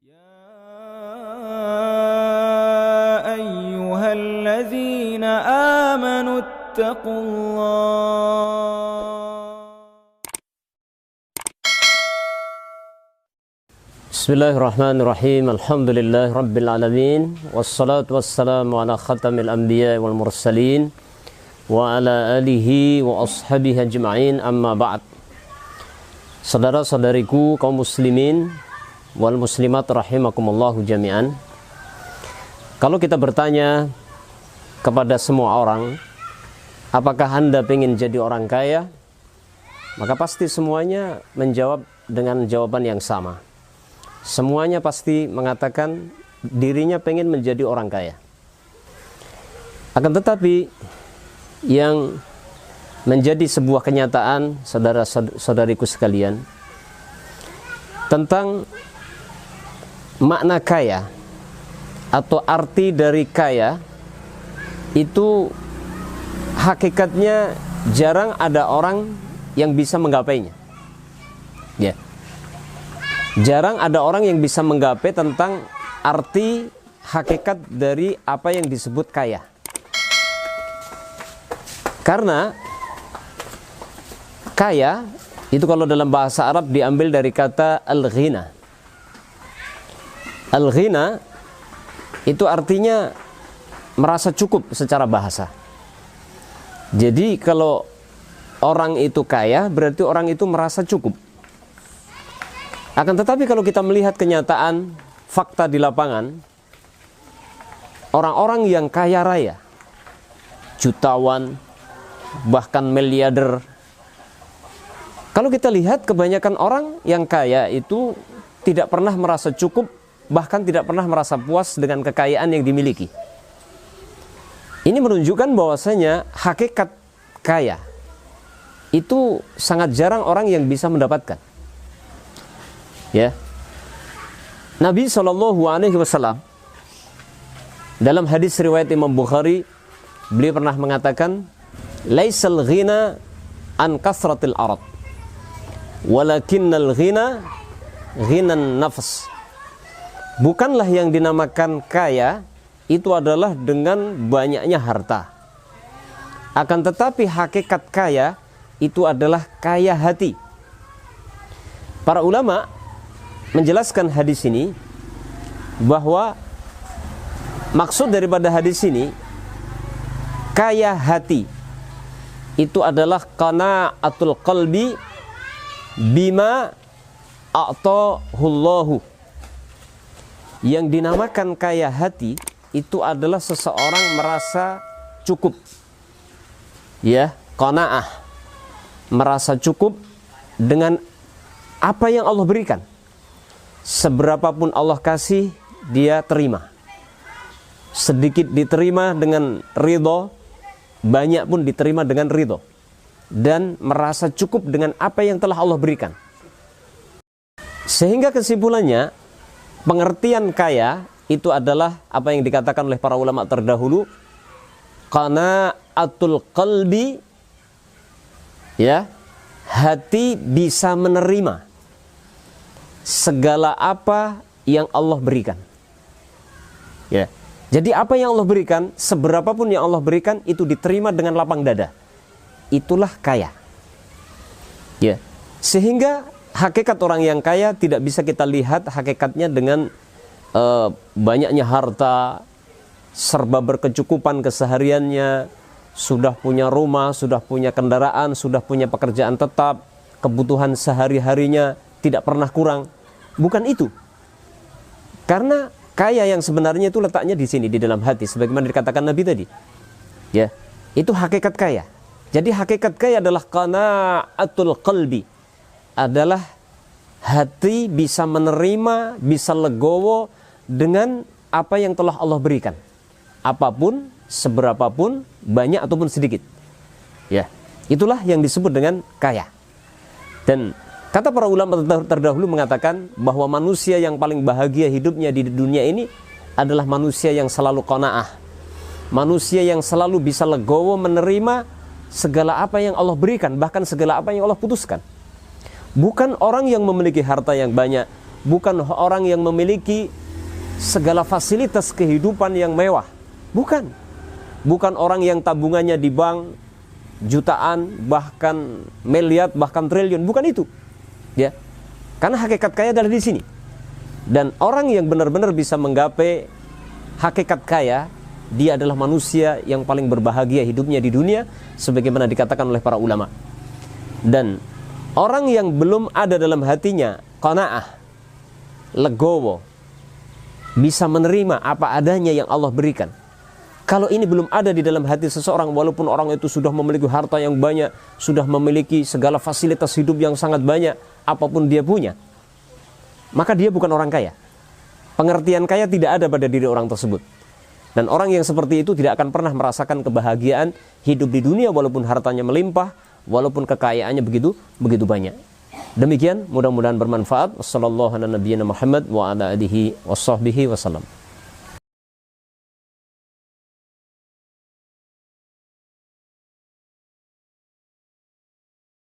أيها الذين آمنوا اتقوا الله. Bismillahirrahmanirrahim. Alhamdulillah Rabbil Alamin. Wassalatu wassalamu ala khatamil anbiya wal mursalin wa ala alihi wa ashabihi ajma'in, amma ba'd. Saudara-saudariku kaum muslimin wal muslimat rahimakumullahu jami'an. Kalau kita bertanya kepada semua orang, apakah Anda ingin jadi orang kaya? Maka pasti semuanya menjawab dengan jawaban yang sama. Semuanya pasti mengatakan dirinya pengen menjadi orang kaya. Akan tetapi yang menjadi sebuah kenyataan, saudara-saudariku sekalian, tentang makna kaya atau arti dari kaya itu hakikatnya jarang ada orang yang bisa menggapainya. Ya. Jarang ada orang yang bisa menggapai tentang arti hakikat dari apa yang disebut kaya. Karena kaya itu kalau dalam bahasa Arab diambil dari kata al-ghina. Al-ghina itu artinya merasa cukup secara bahasa. Jadi kalau orang itu kaya berarti orang itu merasa cukup. Akan tetapi kalau kita melihat kenyataan, fakta di lapangan, orang-orang yang kaya raya, jutawan, bahkan miliarder, kalau kita lihat kebanyakan orang yang kaya itu tidak pernah merasa cukup, bahkan tidak pernah merasa puas dengan kekayaan yang dimiliki. Ini menunjukkan bahwasanya hakikat kaya itu sangat jarang orang yang bisa mendapatkan. Ya, Nabi SAW dalam hadis riwayat Imam Bukhari, beliau pernah mengatakan, "Laisal ghina an kasratil arad, walakinnal ghina ghinan nafs." Bukanlah yang dinamakan kaya itu adalah dengan banyaknya harta. Akan tetapi hakikat kaya itu adalah kaya hati. Para ulama menjelaskan hadis ini bahwa maksud daripada hadis ini kaya hati itu adalah qana'atul qalbi bima a'tahullahu. Yang dinamakan kaya hati itu adalah seseorang merasa cukup. Ya, qana'ah, merasa cukup dengan apa yang Allah berikan. Seberapapun Allah kasih, dia terima. Sedikit diterima dengan ridho, banyak pun diterima dengan ridho. Dan merasa cukup dengan apa yang telah Allah berikan. Sehingga kesimpulannya, pengertian kaya itu adalah apa yang dikatakan oleh para ulama terdahulu, qana'atul qalbi, ya, hati bisa menerima segala apa yang Allah berikan. Ya. Jadi apa yang Allah berikan, seberapapun yang Allah berikan itu diterima dengan lapang dada. Itulah kaya. Ya. Sehingga hakikat orang yang kaya tidak bisa kita lihat hakikatnya dengan banyaknya harta, serba berkecukupan kesehariannya, sudah punya rumah, sudah punya kendaraan, sudah punya pekerjaan tetap, kebutuhan sehari-harinya tidak pernah kurang. Bukan itu. Karena kaya yang sebenarnya itu letaknya di sini, di dalam hati, sebagaimana dikatakan Nabi tadi. Ya, itu hakikat kaya. Jadi hakikat kaya adalah qana'atul qalbi. Adalah hati bisa menerima, bisa legowo dengan apa yang telah Allah berikan. Apapun, seberapapun, banyak ataupun sedikit. Ya, itulah yang disebut dengan kaya. Dan kata para ulama terdahulu mengatakan bahwa manusia yang paling bahagia hidupnya di dunia ini adalah manusia yang selalu qanaah. Manusia yang selalu bisa legowo menerima segala apa yang Allah berikan, bahkan segala apa yang Allah putuskan. Bukan orang yang memiliki harta yang banyak, bukan orang yang memiliki segala fasilitas kehidupan yang mewah. Bukan. Bukan orang yang tabungannya di bank jutaan, bahkan miliar, bahkan triliun. Bukan itu. Ya. Karena hakikat kaya adalah di sini. Dan orang yang benar-benar bisa menggapai hakikat kaya, dia adalah manusia yang paling berbahagia hidupnya di dunia, sebagaimana dikatakan oleh para ulama. Dan orang yang belum ada dalam hatinya qanaah, legowo, bisa menerima apa adanya yang Allah berikan. Kalau ini belum ada di dalam hati seseorang, walaupun orang itu sudah memiliki harta yang banyak, sudah memiliki segala fasilitas hidup yang sangat banyak, apapun dia punya, maka dia bukan orang kaya. Pengertian kaya tidak ada pada diri orang tersebut. Dan orang yang seperti itu tidak akan pernah merasakan kebahagiaan hidup di dunia, walaupun hartanya melimpah, walaupun kekayaannya begitu banyak. Demikian, mudah-mudahan bermanfaat. Wassallallahu ala nabiyyina Muhammad wa ala alihi washabbihi wasallam.